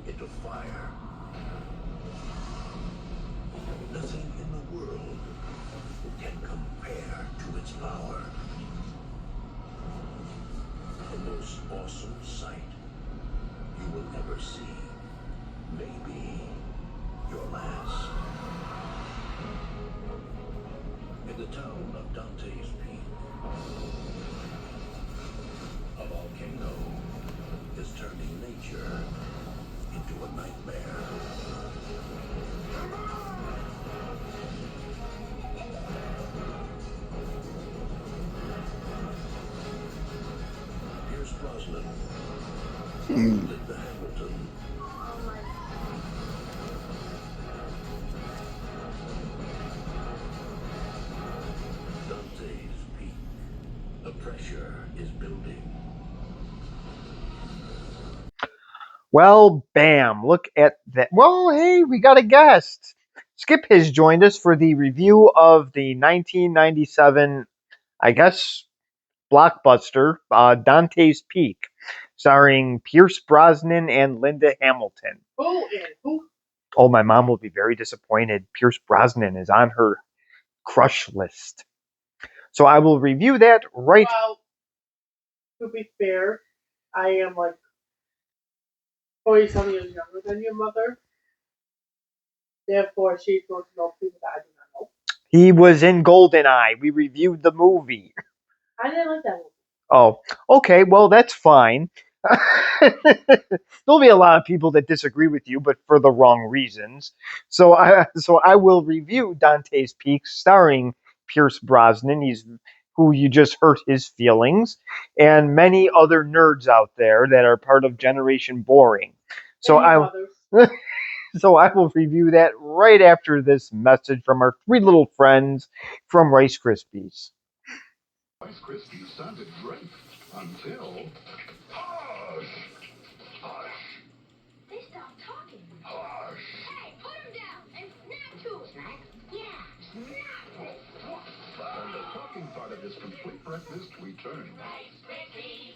into fire. Nothing in the world can compare to its power. The most awesome sight you will ever see. Maybe your last. In the town of Dante's Peak, a volcano is turning nature into a nightmare. Pierce Brosnan, Linda Hamilton, Dante's Peak. The pressure is building. Well, bam, look at that. Well, hey, we got a guest. Skip has joined us for the review of the 1997, I guess, blockbuster, Dante's Peak, starring Pierce Brosnan and Linda Hamilton. Who and who? Oh, my mom will be very disappointed. Pierce Brosnan is on her crush list. So I will review that right. Well, to be fair, I am like 40 something years younger than your mother. Therefore, she's going to know people that I do not know. He was in GoldenEye. We reviewed the movie. I didn't like that movie. Oh, okay. Well, that's fine. There'll be a lot of people that disagree with you, but for the wrong reasons. So I will review Dante's Peak, starring Pierce Brosnan. He's who you just hurt his feelings, and many other nerds out there that are part of Generation Boring. So So I will review that right after this message from our three little friends from Rice Krispies. Rice Krispies sounded great until... Hush! Hush! They stopped talking. Hush! Hey, put him down and snap to it. Snap? Yeah, snap. On the talking part of this complete breakfast, we turn. Rice Krispies.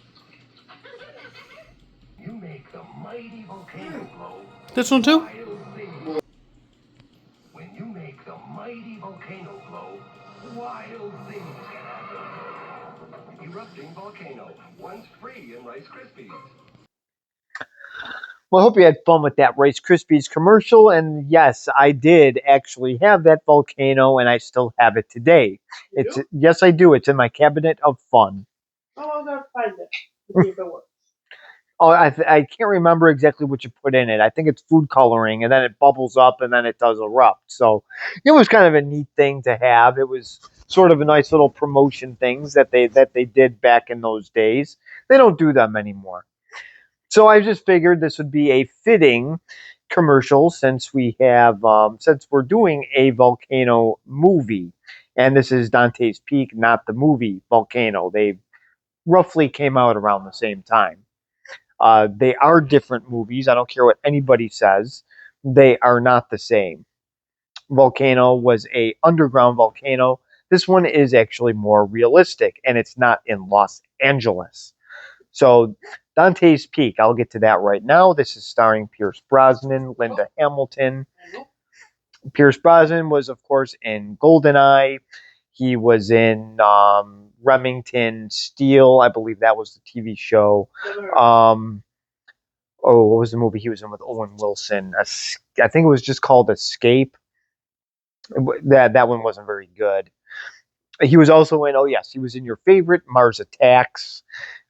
You make the mighty volcano glow. This one too? When you make the mighty volcano glow, wild things can happen. Erupting volcano, once free in Rice Krispies. Well, I hope you had fun with that Rice Krispies commercial. And yes, I did actually have that volcano, and I still have it today. Yes, I do. It's in my cabinet of fun. Oh, I'm going to find it to see if it works. Oh, I can't remember exactly what you put in it. I think it's food coloring, and then it bubbles up, and then it does erupt. So it was kind of a neat thing to have. It was sort of a nice little promotion things that they did back in those days. They don't do them anymore. So I just figured this would be a fitting commercial since since we're doing a volcano movie, and this is Dante's Peak, not the movie Volcano. They roughly came out around the same time. They are different movies. I don't care what anybody says. They are not the same. Volcano was a underground volcano. This one is actually more realistic, and it's not in Los Angeles. So Dante's Peak, I'll get to that right now. This is starring Pierce Brosnan, Linda Hamilton. Pierce Brosnan was, of course, in GoldenEye. He was in Remington Steele. I believe that was the TV show. What was the movie he was in with Owen Wilson? I think it was just called Escape. That one wasn't very good. He was also in, he was in your favorite, Mars Attacks.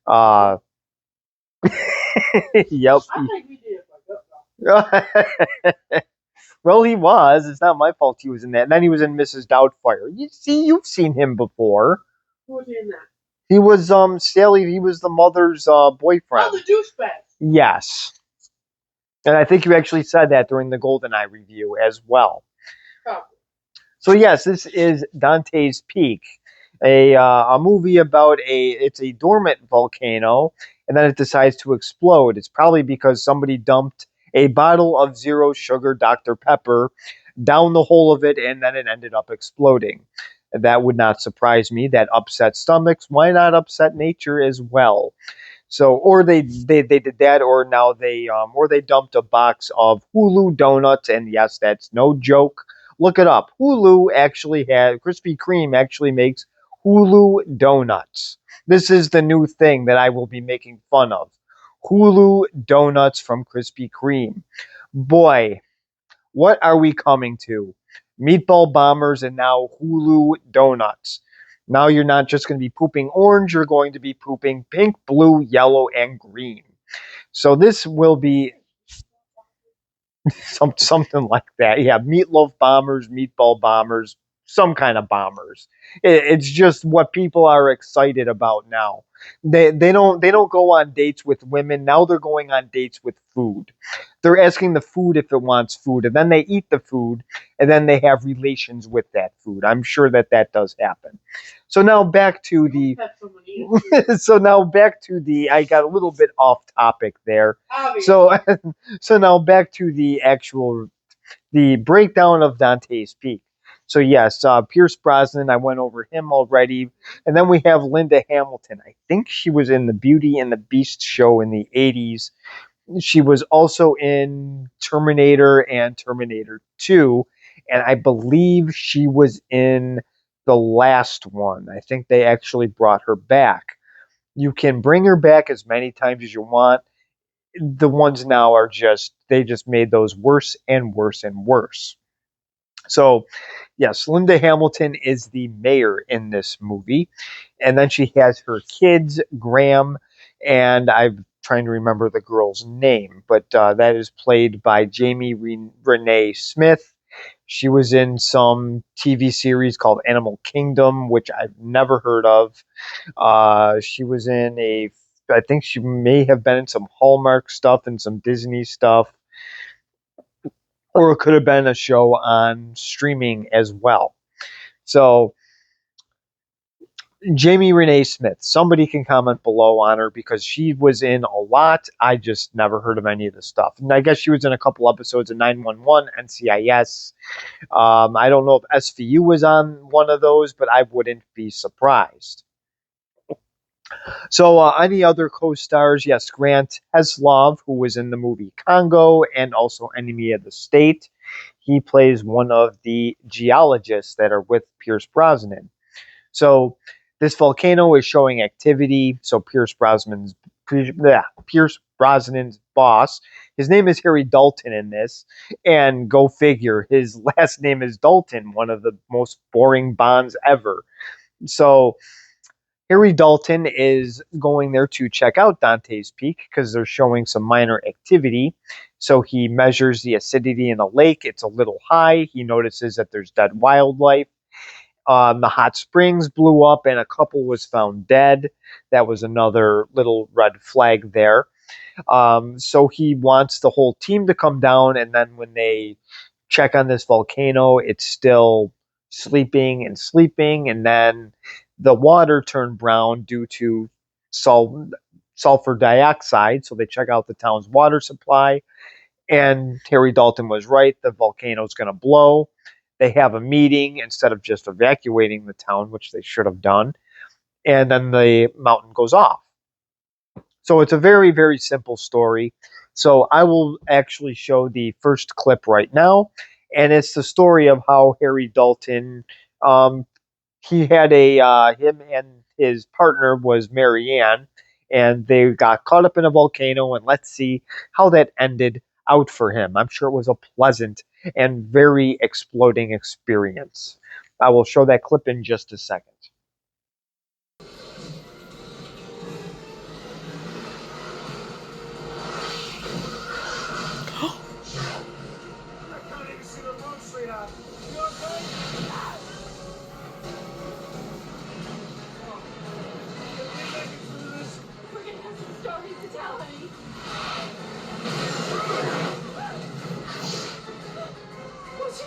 Yep. Well, he was. It's not my fault he was in that. And then he was in Mrs. Doubtfire. You've seen him before. Who was in that? He was Sally. He was the mother's boyfriend. Oh, the douchebag. Yes. And I think you actually said that during the GoldenEye review as well. Oh. So yes, this is Dante's Peak, a movie about it's a dormant volcano, and then it decides to explode. It's probably because somebody dumped a bottle of zero sugar Dr. Pepper down the hole of it, and then it ended up exploding. That would not surprise me. That upset stomachs. Why not upset nature as well? So, or they did that, or now or they dumped a box of Hulu donuts, and yes, that's no joke. Look it up. Krispy Kreme actually makes Hulu donuts. This is the new thing that I will be making fun of. Hulu donuts from Krispy Kreme. Boy, what are we coming to? Meatball bombers and now Hulu donuts. Now you're not just going to be pooping orange, you're going to be pooping pink, blue, yellow, and green. So this will be something like that. Yeah, meatloaf bombers, meatball bombers, some kind of bombers. It's just what people are excited about now. They don't go on dates with women. Now they're going on dates with food. They're asking the food if it wants food, and then they eat the food, and then they have relations with that food. I'm sure that does happen. So now back to the Have someone eat. so now back to the I got a little bit off topic there. Obviously. So so now back to the breakdown of Dante's Peak. So yes, Pierce Brosnan, I went over him already, and then we have Linda Hamilton. I think she was in the Beauty and the Beast show in the '80s. She was also in Terminator and Terminator 2, and I believe she was in the last one. I think they actually brought her back. You can bring her back as many times as you want. The ones now are they just made those worse and worse and worse. So, yes, Linda Hamilton is the mayor in this movie. And then she has her kids, Graham, and I'm trying to remember the girl's name, but that is played by Jamie Renee Smith. She was in some TV series called Animal Kingdom, which I've never heard of. She was in I think she may have been in some Hallmark stuff and some Disney stuff, or it could have been a show on streaming as well. So, Jamie Renee Smith, somebody can comment below on her because she was in a lot. I just never heard of any of the stuff. And I guess she was in a couple episodes of 911, NCIS. I don't know if SVU was on one of those, but I wouldn't be surprised. So, any other co-stars? Yes, Grant Heslov, who was in the movie Congo and also Enemy of the State. He plays one of the geologists that are with Pierce Brosnan. So, this volcano is showing activity. So, Pierce Brosnan's boss. His name is Harry Dalton in this, and go figure, his last name is Dalton, one of the most boring Bonds ever. So Harry Dalton is going there to check out Dante's Peak because they're showing some minor activity. So he measures the acidity in the lake. It's a little high. He notices that there's dead wildlife. The hot springs blew up and a couple was found dead. That was another little red flag there. So he wants the whole team to come down, and then when they check on this volcano, it's still sleeping and sleeping, and then the water turned brown due to sulfur dioxide. So they check out the town's water supply, and Harry Dalton was right. The volcano's going to blow. They have a meeting instead of just evacuating the town, which they should have done, and then the mountain goes off. So it's a very, very simple story. So I will actually show the first clip right now, and it's the story of how Harry Dalton, he had him and his partner was Marianne, and they got caught up in a volcano, and let's see how that ended out for him. I'm sure it was a pleasant and very exploding experience. I will show that clip in just a second. We're gonna have some stories to tell, honey. Was she?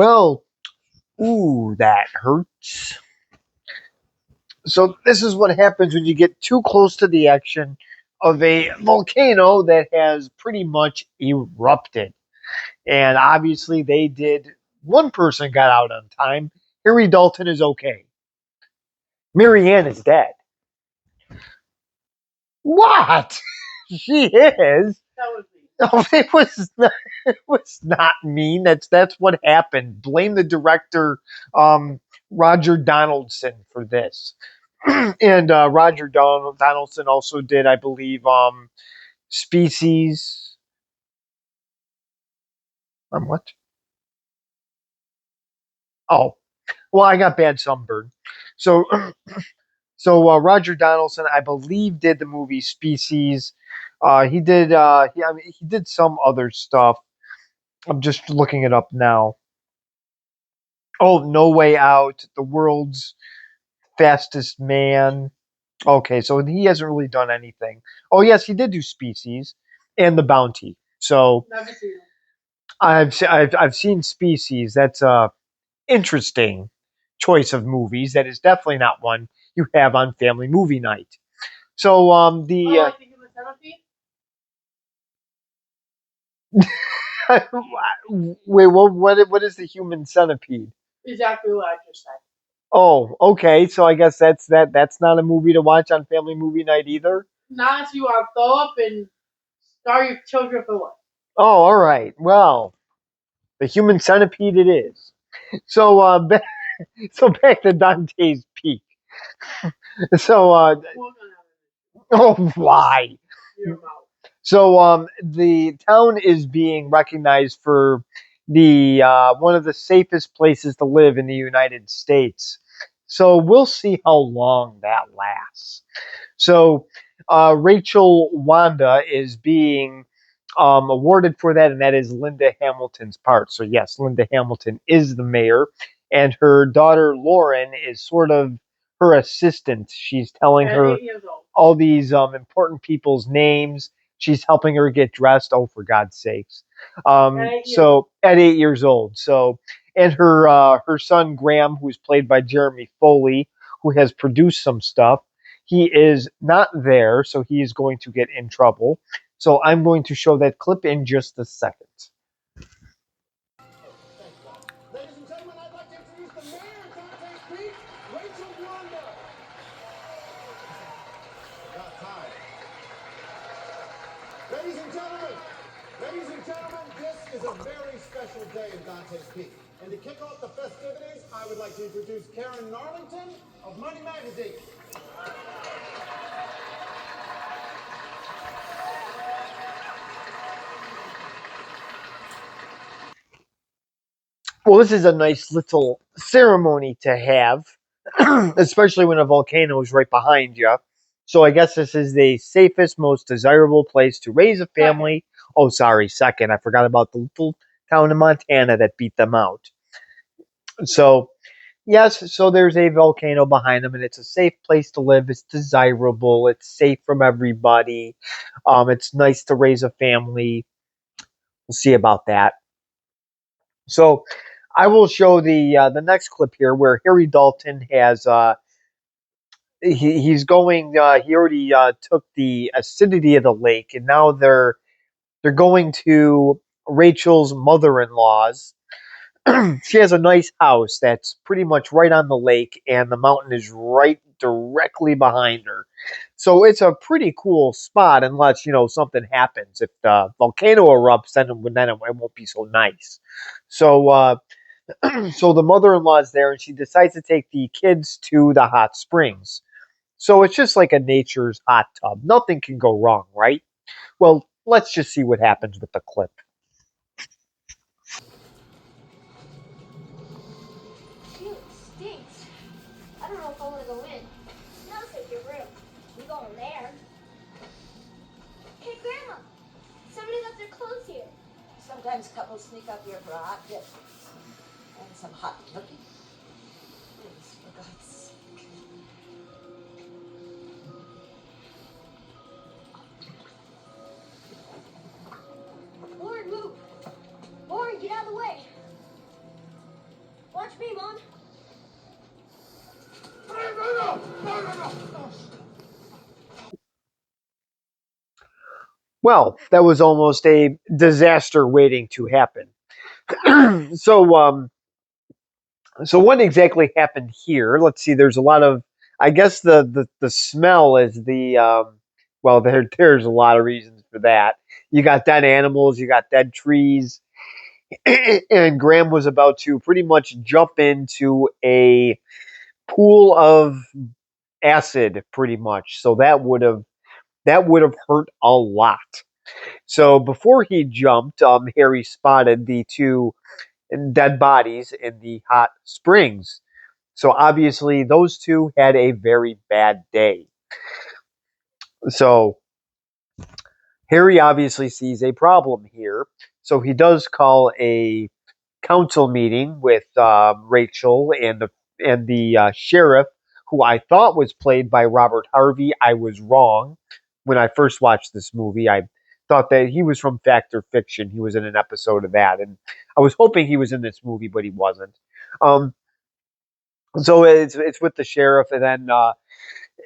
Well, ooh, that hurts. So this is what happens when you get too close to the action of a volcano that has pretty much erupted. And obviously they did. One person got out on time. Harry Dalton is okay. Marianne is dead. What? She is. That was me. No, it was not mean. That's what happened. Blame the director, um, Roger Donaldson, for this. And Roger Donaldson also did, I believe, Species. What? Oh, well, I got bad sunburn. So, Roger Donaldson, I believe, did the movie Species. He did. I mean, he did some other stuff. I'm just looking it up now. Oh, No Way Out, The World's Fastest Man. Okay, so he hasn't really done anything. Oh, yes, he did do Species and The Bounty. So Never seen it. I've seen Species. That's a interesting choice of movies. That is definitely not one you have on family movie night. So Oh, like the human centipede? wait, what is the human centipede? Exactly what I just said. Oh, okay. So I guess that's not a movie to watch on family movie night either. Not if you want to throw up and scar your children for what? Oh, all right. Well, the human centipede it is. So back to Dante's Peak. So We're gonna have oh why? it in your mouth. So the town is being recognized for the one of the safest places to live in the United States. So we'll see how long that lasts. So Rachel Wanda is being awarded for that, and that is Linda Hamilton's part. So yes, Linda Hamilton is the mayor, and her daughter Lauren is sort of her assistant. She's telling At her 8 years old. all these important people's names. She's helping her get dressed. Oh, for God's sakes! So at 8 years old, and her son Graham, who's played by Jeremy Foley, who has produced some stuff, he is not there, so he is going to get in trouble. So I'm going to show that clip in just a second. Ladies and gentlemen, I'd like to introduce the mayor of Dante's Peak, Rachel Wanda. About time. Ladies and gentlemen, this is a very special day in Dante's Peak. And to kick off the festivities, I would like to introduce Karen Narlington of Money Magazine. Well, this is a nice little ceremony to have, especially when a volcano is right behind you. So I guess this is the safest, most desirable place to raise a family. Oh, sorry, second. I forgot about the little town in Montana that beat them out. So, yes, so there's a volcano behind them, and it's a safe place to live. It's desirable. It's safe from everybody. It's nice to raise a family. We'll see about that. So, I will show the next clip here where Harry Dalton has he's going. He already took the acidity of the lake, and now they're going to Rachel's mother-in-law's. She has a nice house that's pretty much right on the lake, and the mountain is right directly behind her. So it's a pretty cool spot, unless something happens. If the volcano erupts, then it won't be so nice. So so the mother-in-law is there, and she decides to take the kids to the hot springs. So it's just like a nature's hot tub. Nothing can go wrong, right? Well, let's just see what happens with the clip. Ew, it stinks. I don't know if I want to go in. No, take your room. We going there. Hey, Grandma. Somebody left their clothes here. Sometimes couples sneak up here for a hot dip and some hot cookie. Please, for God's sake. Lauren, move. Lauren, get out of the way. Well, that was almost a disaster waiting to happen. so, so what exactly happened here? Let's see. There's a lot of, I guess the smell is the well, there's a lot of reasons for that. You got dead animals, you got dead trees, and Graham was about to pretty much jump into a pool of acid, pretty much. So that would have hurt a lot. So before he jumped, Harry spotted the two dead bodies in the hot springs. So obviously, those two had a very bad day. So Harry obviously sees a problem here. So he does call a council meeting with Rachel and the sheriff, who I thought was played by Robert Harvey. I was wrong when I first watched this movie. I thought that he was from Fact or Fiction. He was in an episode of that, and I was hoping he was in this movie, but he wasn't. Um, so it's with the sheriff, and then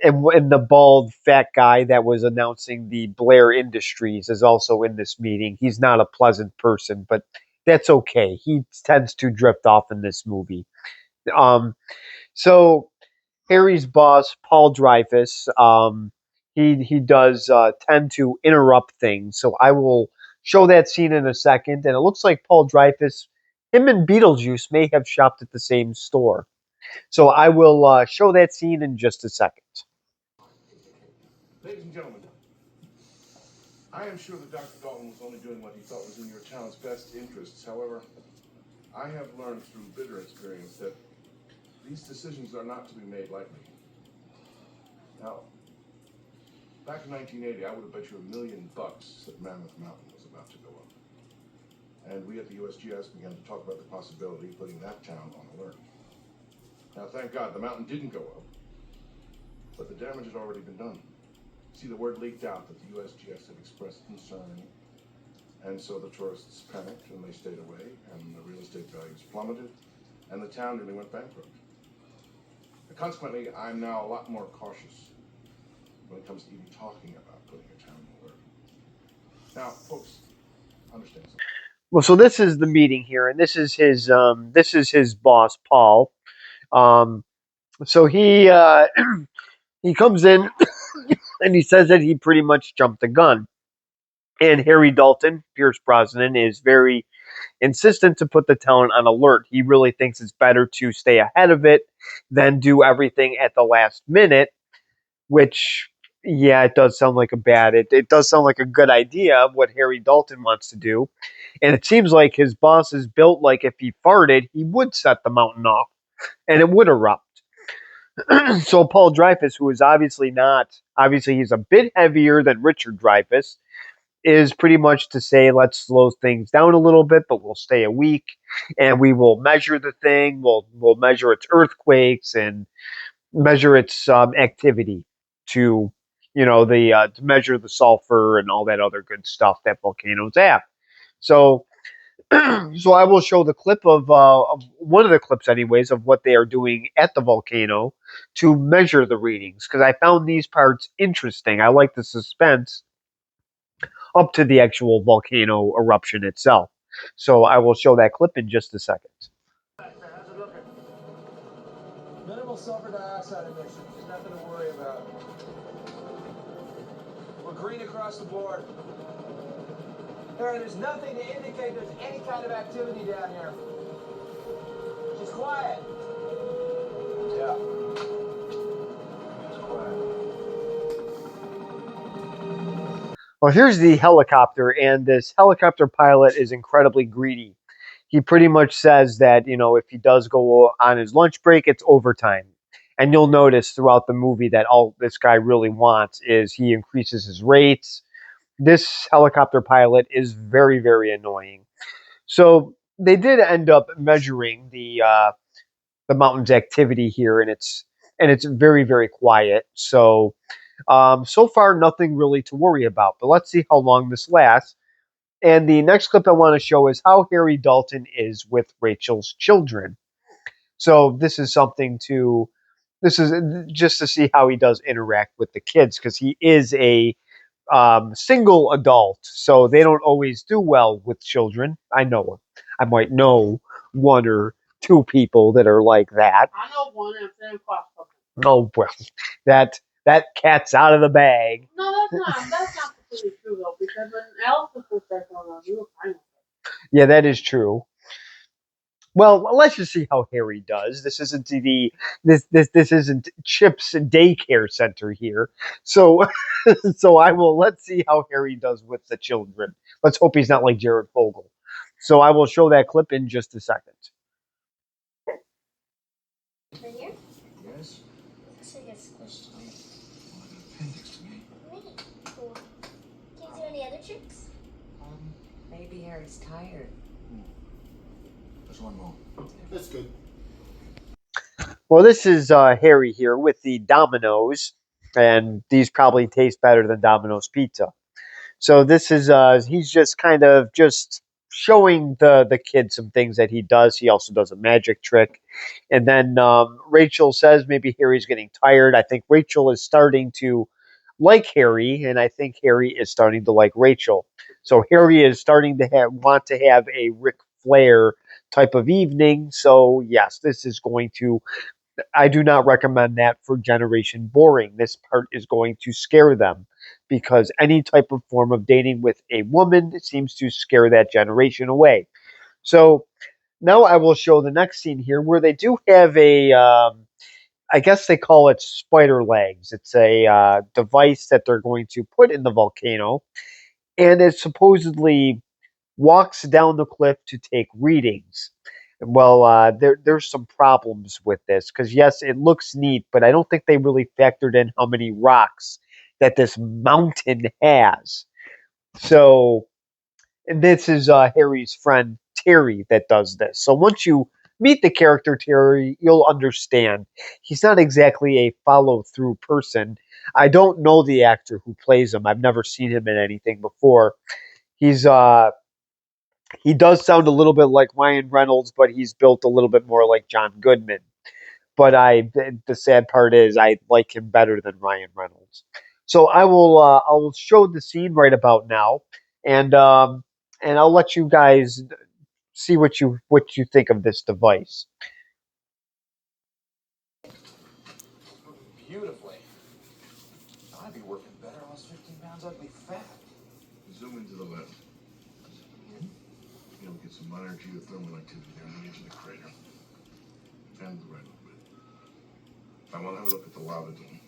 and the bald fat guy that was announcing the Blair Industries is also in this meeting. He's not a pleasant person, but that's okay. He tends to drift off in this movie. Um, so Harry's boss, Paul Dreyfus, he does tend to interrupt things. So I will show that scene in a second, and it looks like Paul Dreyfus, him and Beetlejuice may have shopped at the same store. So I will show that scene in just a second. Ladies and gentlemen, I am sure that Dr. Dalton was only doing what he thought was in your town's best interests. However, I have learned through bitter experience that these decisions are not to be made lightly. Now, back in 1980, I would have bet you $1,000,000 that Mammoth Mountain was about to go up. And we at the USGS began to talk about the possibility of putting that town on alert. Now, thank God, the mountain didn't go up, but the damage had already been done. See, the word leaked out that the USGS had expressed concern, and so the tourists panicked and they stayed away, and the real estate values plummeted, and the town nearly went bankrupt. Consequently, I'm now a lot more cautious when it comes to even talking about putting a town on alert. Now, folks, understand something. Well, so this is the meeting here, and this is his boss, Paul. Um, so he comes in and he says that he pretty much jumped the gun. And Harry Dalton, Pierce Brosnan, is very insistent to put the town on alert. He really thinks it's better to stay ahead of it than do everything at the last minute, which, yeah, it does sound like it does sound like a good idea of what Harry Dalton wants to do. And it seems like his boss is built like if he farted, he would set the mountain off and it would erupt. So Paul Dreyfus, who is obviously he's a bit heavier than Richard Dreyfus, is pretty much to say, let's slow things down a little bit, but we'll stay a week and we will measure the thing. We'll measure its earthquakes and measure its activity to, the to measure the sulfur and all that other good stuff that volcanoes have. So, so I will show the clip of one of the clips, anyways, of what they are doing at the volcano to measure the readings because I found these parts interesting. I like the suspense up to the actual volcano eruption itself. So I will show that clip in just a second. How's it looking? Minimal sulfur dioxide emissions. Nothing to worry about. We're green across the board. Harry, there's nothing to indicate there's any kind of activity down here. She's quiet. Yeah. She's quiet. Well, here's the helicopter, and this helicopter pilot is incredibly greedy. He pretty much says that, if he does go on his lunch break, it's overtime. And you'll notice throughout the movie that all this guy really wants is he increases his rates. This helicopter pilot is very, very annoying. So they did end up measuring the mountain's activity here, and it's very, very quiet. So far, nothing really to worry about. But let's see how long this lasts. And the next clip I want to show is how Harry Dalton is with Rachel's children. So this is just to see how he does interact with the kids because he is a single adult, so they don't always do well with children. I might know one or two people that are like that. I know one. I'm saying possible. Oh well, that cat's out of the bag. No, that's not completely true though, because when Alice was first started going on, we were fine with it. Yeah, that is true. Well, let's just see how Harry does. This isn't Chip's daycare center here. So so I will let's see how Harry does with the children. Let's hope he's not like Jared Fogle. So I will show that clip in just a second. Right here? Yes? Looks like it's squished on. Well, an appendix to me. Neat. Cool. Can you do any other tricks? Maybe Harry's tired. There's one more. That's good. Well, this is Harry here with the Domino's, and these probably taste better than Domino's pizza. So this is he's just kind of just showing the kid some things that he does. He also does a magic trick, and then Rachel says maybe Harry's getting tired. I think Rachel is starting to like Harry, and I think Harry is starting to like Rachel. So Harry is starting to want to have a Ric Flair type of evening. So yes, this is going to. I do not recommend that for Generation Boring. This part is going to scare them because any type of form of dating with a woman seems to scare that generation away. So now I will show the next scene here where they do have a, I guess they call it spider legs. It's a device that they're going to put in the volcano, and it supposedly walks down the cliff to take readings. Well, there's some problems with this because yes, it looks neat, but I don't think they really factored in how many rocks that this mountain has. So this is Harry's friend Terry that does this. So once you meet the character Terry, you'll understand he's not exactly a follow through person. I don't know the actor who plays him. I've never seen him in anything before. He's he does sound a little bit like Ryan Reynolds, but he's built a little bit more like John Goodman. But the sad part is I like him better than Ryan Reynolds. So I will show the scene right about now, and I'll let you guys see what you think of this device. Beautifully. I'd be working better. I was 15 pounds ugly fat. Zoom into the left. You'll get some minor geothermal activity there on the edge of the crater. And the right a little bit. I want to have a look at the lava dome.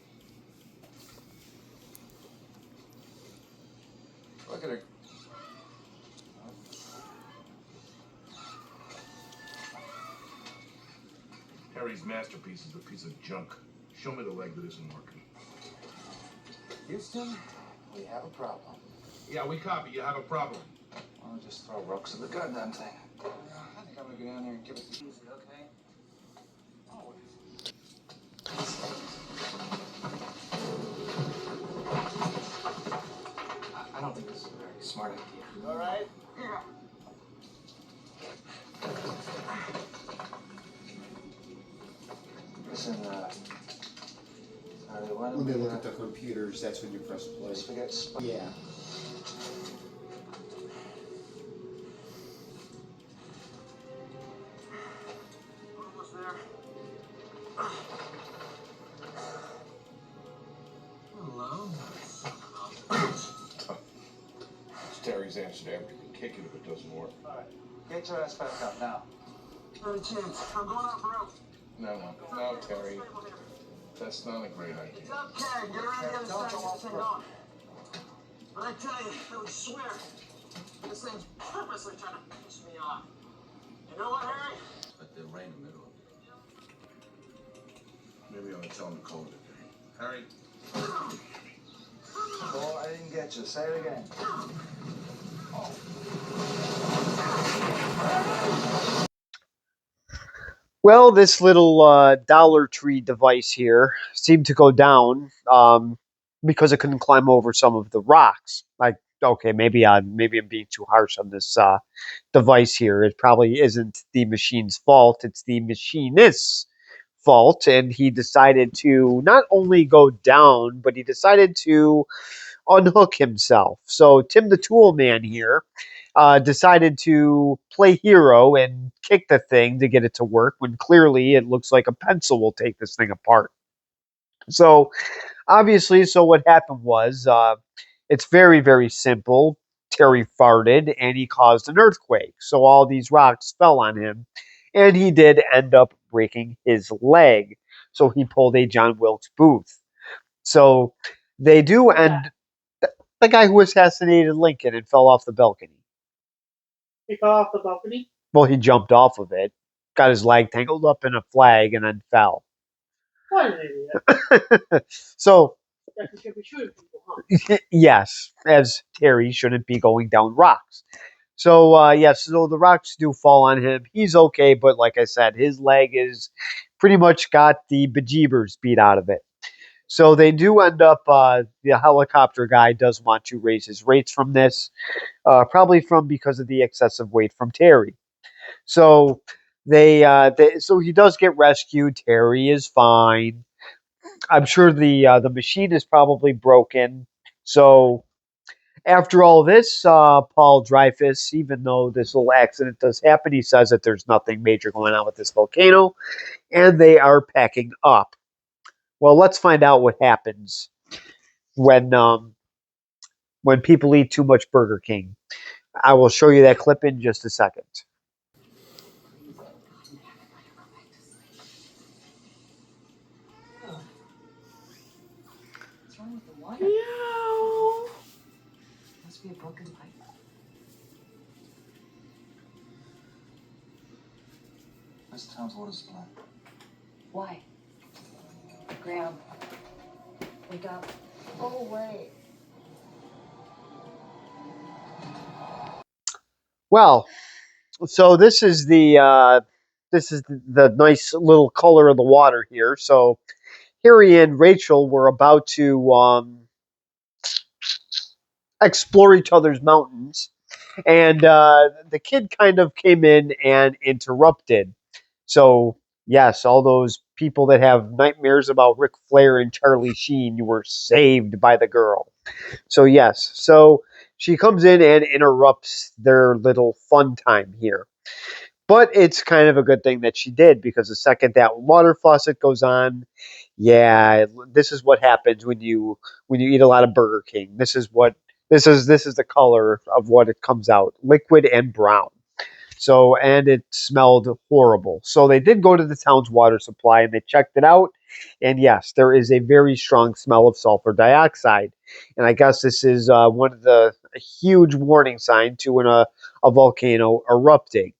Look at her. Harry's masterpiece is a piece of junk. Show me the leg that isn't working. Houston, we have a problem. Yeah, we copy. You have a problem. I'll just throw rocks at the goddamn thing. I think I'm gonna go down there and give it to you, okay? Oh. I don't think this is a very smart idea. All right? Yeah. Listen, Harley, why don't When they we, look at the computers, that's when you press play. forget Yeah. Almost there. Hello. It's Terry's answer to everything. Kick it if it doesn't work. All right. Get your ass back up now. Not a chance. I'm going off route. No, Terry. That's not a great idea. It's okay. Get around the other side and get this thing going. But I tell you, I would swear, this thing's purposely trying to piss me off. You know what, Harry? But they're right in the middle of it. Maybe I ought to tell him to call it a day. Harry? Oh, I didn't get you. Say it again. Well, this little Dollar Tree device here seemed to go down because it couldn't climb over some of the rocks. Like, okay, maybe I'm being too harsh on this device here. It probably isn't the machine's fault; it's the machinist's fault. And he decided to not only go down, but he decided to unhook himself. So Tim the Tool Man here decided to play hero and kick the thing to get it to work when clearly it looks like a pencil will take this thing apart. So obviously, so what happened was it's very, very simple. Terry farted and he caused an earthquake. So all these rocks fell on him and he did end up breaking his leg. So he pulled a John Wilkes Booth. So they do end the guy who assassinated Lincoln and fell off the balcony. He fell off the balcony. Well, he jumped off of it, got his leg tangled up in a flag, and then fell. What an idiot. So, That he should be shooting people, huh? yes, as Terry shouldn't be going down rocks. So, yes, so the rocks do fall on him. He's okay, but like I said, his leg is pretty much got the bejeebers beat out of it. So they do end up, the helicopter guy does want to raise his rates from this, probably from because of the excessive weight from Terry. So so he does get rescued. Terry is fine. I'm sure the machine is probably broken. So after all this, Paul Dreyfus, even though this little accident does happen, he says that there's nothing major going on with this volcano, and they are packing up. Well, let's find out what happens when people eat too much Burger King. I will show you that clip in just a second. What's wrong with the water? Must be a broken pipe. Where's the town's water supply? Why? Graham, wake up. Oh, wait. Well, so this is the nice little color of the water here. So Harry and Rachel were about to explore each other's mountains, and the kid kind of came in and interrupted. So yes, all those people that have nightmares about Ric Flair and Charlie Sheen were saved by the girl. So yes, so she comes in and interrupts their little fun time here. But it's kind of a good thing that she did because the second that water faucet goes on, yeah, this is what happens when you eat a lot of Burger King. This is the color of what it comes out, liquid and brown. So, and it smelled horrible. So they did go to the town's water supply and they checked it out. And yes, there is a very strong smell of sulfur dioxide. And I guess this is one of the a huge warning sign to a volcano erupting.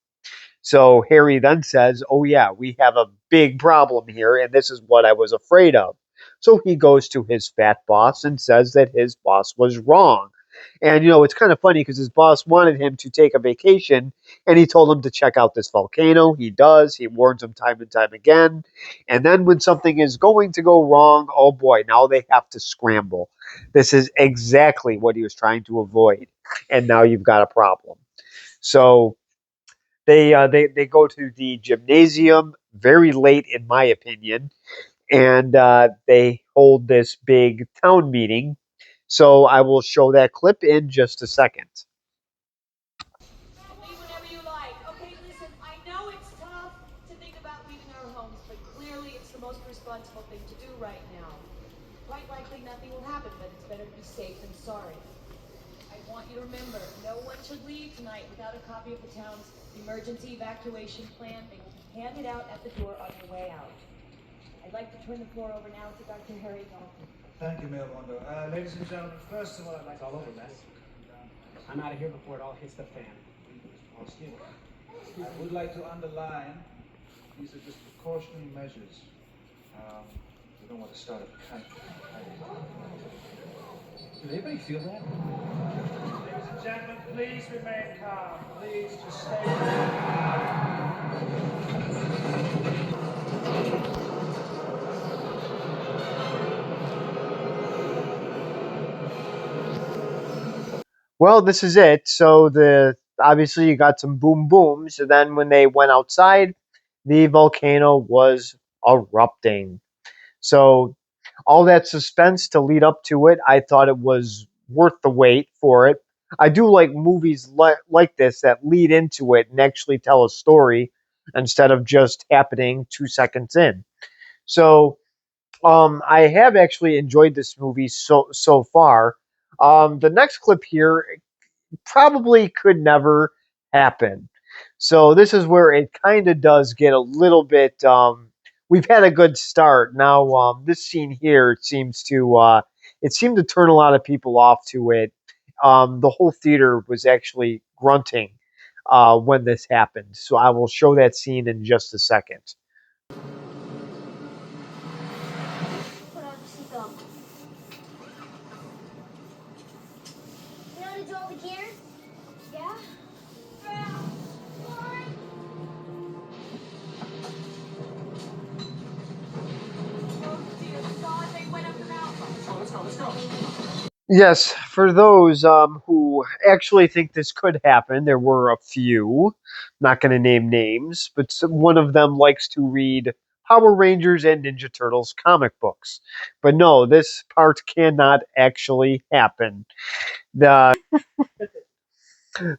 So Harry then says, "Oh, yeah, we have a big problem here, and this is what I was afraid of." So he goes to his fat boss and says that his boss was wrong. And, it's kind of funny because his boss wanted him to take a vacation, and he told him to check out this volcano. He does. He warns him time and time again. And then when something is going to go wrong, oh boy, now they have to scramble. This is exactly what he was trying to avoid. And now you've got a problem. So they go to the gymnasium very late, in my opinion, and they hold this big town meeting. So I will show that clip in just a second. Leave whenever you like. Okay, listen, I know it's tough to think about leaving our homes, but clearly it's the most responsible thing to do right now. Quite likely nothing will happen, but it's better to be safe than sorry. I want you to remember, no one should leave tonight without a copy of the town's emergency evacuation plan. They will be handed out at the door on your way out. I'd like to turn the floor over now to Dr. Harry Dalton. Thank you, Mayor Mondo. Ladies and gentlemen, first of all, I'd like It's all over, Les. I'm out of here before it all hits the fan. I would like to underline these are just precautionary measures. We don't want to start a panic. Does anybody feel that? Ladies and gentlemen, please remain calm. Please just stay calm. Well, this is it. So the obviously you got some boom booms. And then when they went outside, the volcano was erupting. So all that suspense to lead up to it, I thought it was worth the wait for it. I do like movies like this that lead into it and actually tell a story instead of just happening 2 seconds in. So I have actually enjoyed this movie so far. The next clip here probably could never happen. So this is where it kind of does get a little bit. We've had a good start. Now this scene here it seemed to turn a lot of people off to it. The whole theater was actually grunting when this happened. So I will show that scene in just a second. Put on the seatbelt. You know how to do all the gears? Yeah? Yes, for those who actually think this could happen, there were a few. Not going to name names, but one of them likes to read Power Rangers and Ninja Turtles comic books. But no, this part cannot actually happen. The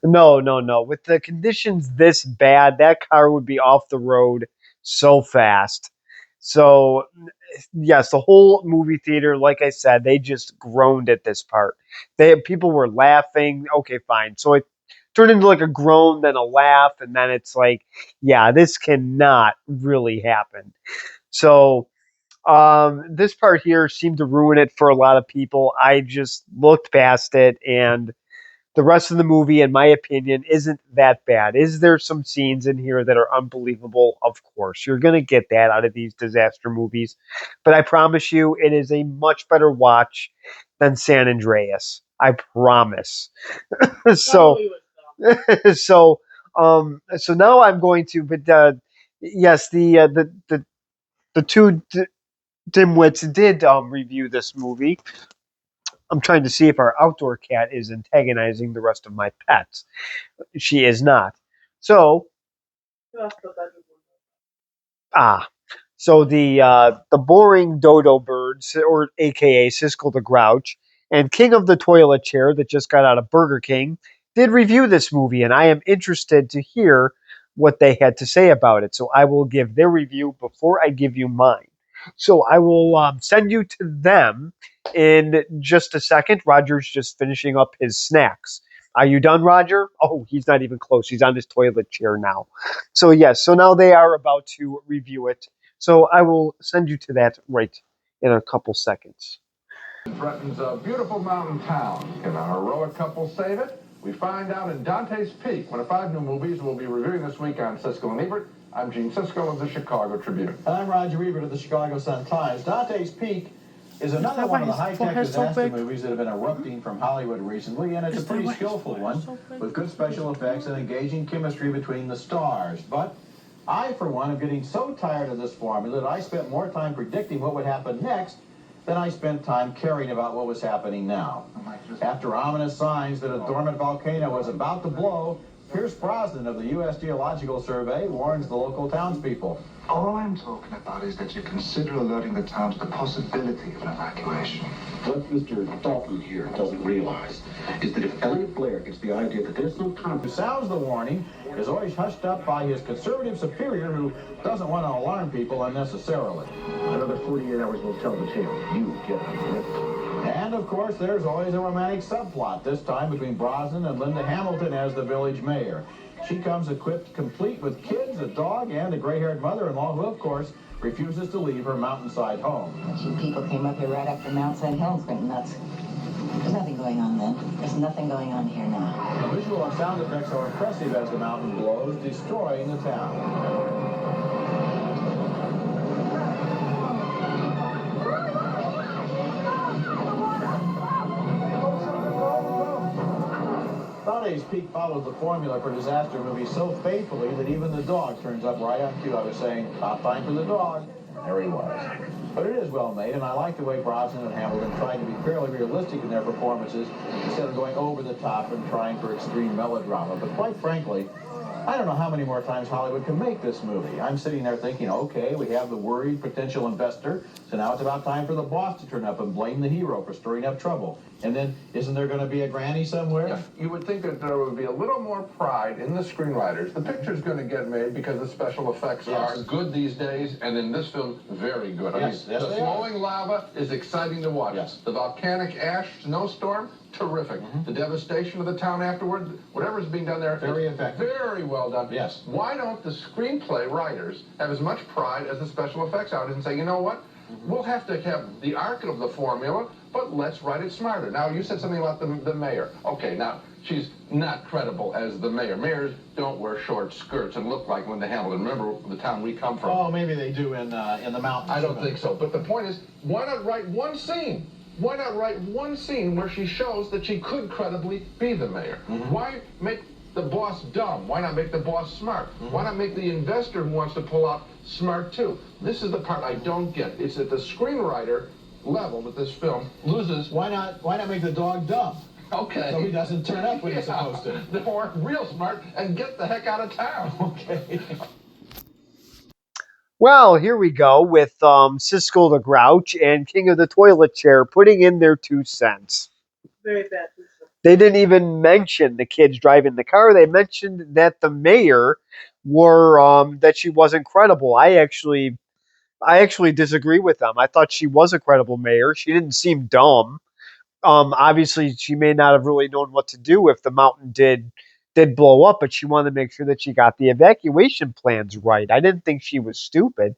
no. With the conditions this bad, that car would be off the road so fast. So, yes, the whole movie theater, like I said, they just groaned at this part. People were laughing. Okay, fine. So it turned into like a groan, then a laugh, and then it's like, yeah, this cannot really happen. So, this part here seemed to ruin it for a lot of people. I just looked past it, and the rest of the movie, in my opinion, isn't that bad. Is there some scenes in here that are unbelievable? Of course. You're going to get that out of these disaster movies. But I promise you, it is a much better watch than San Andreas. I promise. So, so, so now I'm going to, but yes, the two dimwits did review this movie. I'm trying to see if our outdoor cat is antagonizing the rest of my pets. She is not. So, ah, so the boring dodo birds, or AKA Siskel the Grouch, and King of the Toilet Chair that just got out of Burger King, did review this movie, and I am interested to hear what they had to say about it. So I will give their review before I give you mine. So I will send you to them in just a second. Roger's just finishing up his snacks. Are you done, Roger? Oh, he's not even close. He's on his toilet chair now. So, yes, so now they are about to review it. So I will send you to that right in a couple seconds. Threatens a beautiful mountain town. Can a heroic couple save it? We find out in Dante's Peak, one of 5 new movies we'll be reviewing this week on Siskel and Ebert. I'm Gene Siskel of the Chicago Tribune. And I'm Roger Ebert of the Chicago Sun-Times. Dante's Peak is another one of the high-tech disaster movies that have been erupting from Hollywood recently, and it's a pretty skillful one with good special effects and engaging chemistry between the stars. But I, for one, am getting so tired of this formula that I spent more time predicting what would happen next than I spent time caring about what was happening now. After ominous signs that a dormant volcano was about to blow, Pierce Brosnan of the U.S. Geological Survey warns the local townspeople. All I'm talking about is that you consider alerting the town to the possibility of an evacuation. What Mr. Dalton here doesn't realize is that if Elliot Blair gets the idea that there's no time... Who sounds the warning is always hushed up by his conservative superior who doesn't want to alarm people unnecessarily. Another 48 hours will tell the tale. You get it. And, of course, there's always a romantic subplot, this time between Brosnan and Linda Hamilton as the village mayor. She comes equipped complete with kids, a dog, and a gray-haired mother-in-law who, of course, refuses to leave her mountainside home. You people came up here right after Mount St. Helens went nuts. There's nothing going on then. There's nothing going on here now. The visual and sound effects are impressive as the mountain blows, destroying the town. Dante's Peak follows the formula for disaster movies so faithfully that even the dog turns up right on cue. I was saying, top time for the dog. There he was. But it is well made, and I like the way Brosnan and Hamilton tried to be fairly realistic in their performances instead of going over the top and trying for extreme melodrama. But quite frankly, I don't know how many more times Hollywood can make this movie. I'm sitting there thinking, okay, we have the worried potential investor, so now it's about time for the boss to turn up and blame the hero for stirring up trouble. And then, isn't there going to be a granny somewhere? Yeah, you would think that there would be a little more pride in the screenwriters. The picture's going to get made because the special effects are good these days, and in this film, very good. I mean, the flowing lava is exciting to watch. Yes. The volcanic ash snowstorm, terrific. The devastation of the town afterward, whatever's being done there, very effective. Very well done. Yes. Why don't the screenplay writers have as much pride as the special effects artists and say, you know what? We'll have to have the arc of the formula, but let's write it smarter. Now, you said something about the mayor. Okay, now, she's not credible as the mayor. Mayors don't wear short skirts and look like Linda Hamilton. Remember the town we come from. Oh, maybe they do in the mountains. I don't think so. But the point is, why not write one scene? Why not write one scene where she shows that she could credibly be the mayor? Why make the boss dumb? Why not make the boss smart? Why not make the investor who wants to pull out smart too? This is the part I don't get. It's at the screenwriter level that this film loses. Why not make the dog dumb? Okay. So he doesn't turn up when he's supposed to. Or real smart and get the heck out of town. Okay. Well, here we go with Siskel the Grouch and King of the Toilet Chair putting in their 2 cents. Very bad. They didn't even mention the kids driving the car. They mentioned that the mayor that she wasn't credible. I actually disagree with them. I thought she was a credible mayor. She didn't seem dumb. Obviously, she may not have really known what to do if the mountain did blow up, but she wanted to make sure that she got the evacuation plans right. I didn't think she was stupid.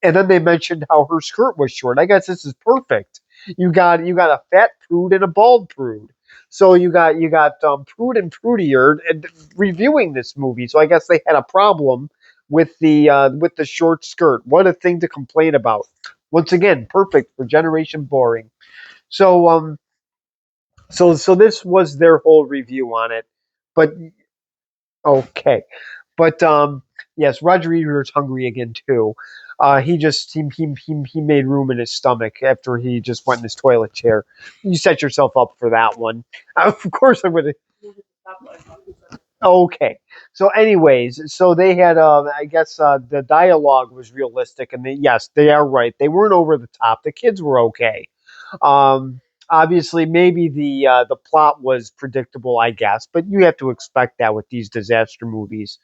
And then they mentioned how her skirt was short. I guess this is perfect. You got a fat prude and a bald prude. So you got Prude and Prudier and reviewing this movie. So I guess they had a problem with the short skirt. What a thing to complain about. Once again, perfect for Generation Boring. So so this was their whole review on it. But okay. But yes, Roger Ebert's hungry again too. He made room in his stomach after he just went in his toilet chair. You set yourself up for that one. Of course, I would. Okay. So, anyways, so they had. I guess the dialogue was realistic, and yes, they are right. They weren't over the top. The kids were okay. Um, Obviously, maybe the plot was predictable, I guess, but you have to expect that with these disaster movies.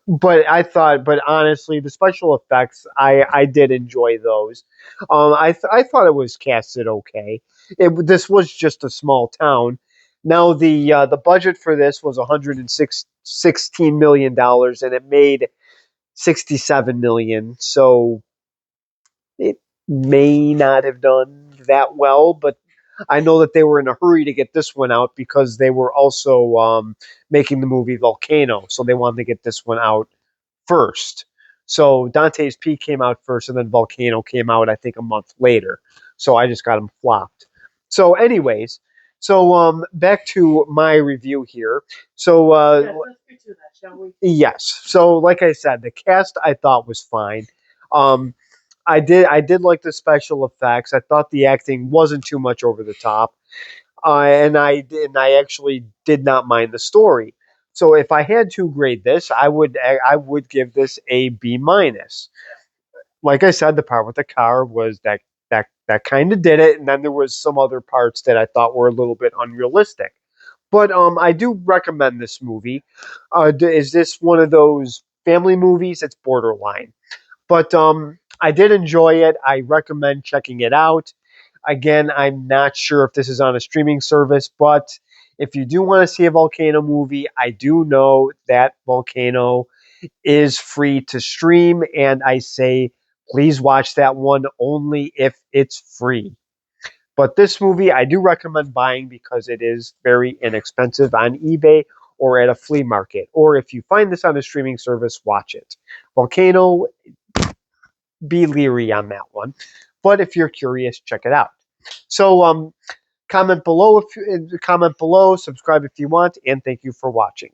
But honestly, the special effects, I did enjoy those. I thought it was casted okay. This was just a small town. Now the budget for this was $16 million, and it made 67 million. So it may not have done that well, but I know that they were in a hurry to get this one out because they were also making the movie Volcano, so they wanted to get this one out first. So Dante's Peak came out first, and then Volcano came out, I think, a month later. So I just got them flopped. So, anyways, back to my review here. So, Yes, let's get to that, shall we? yes. So, like I said, the cast I thought was fine. I did like the special effects. I thought the acting wasn't too much over the top, and I actually did not mind the story. So if I had to grade this, I would give this a B minus. Like I said, the part with the car was that kind of did it, and then there was some other parts that I thought were a little bit unrealistic. But I do recommend this movie. Is this one of those family movies? It's borderline. But I did enjoy it. I recommend checking it out. Again, I'm not sure if this is on a streaming service, but if you do want to see a volcano movie, I do know that Volcano is free to stream, and I say please watch that one only if it's free. But this movie I do recommend buying because it is very inexpensive on eBay or at a flea market. Or if you find this on a streaming service, watch it. Volcano, be leery on that one. But if you're curious, check it out. So comment below, subscribe if you want, and thank you for watching.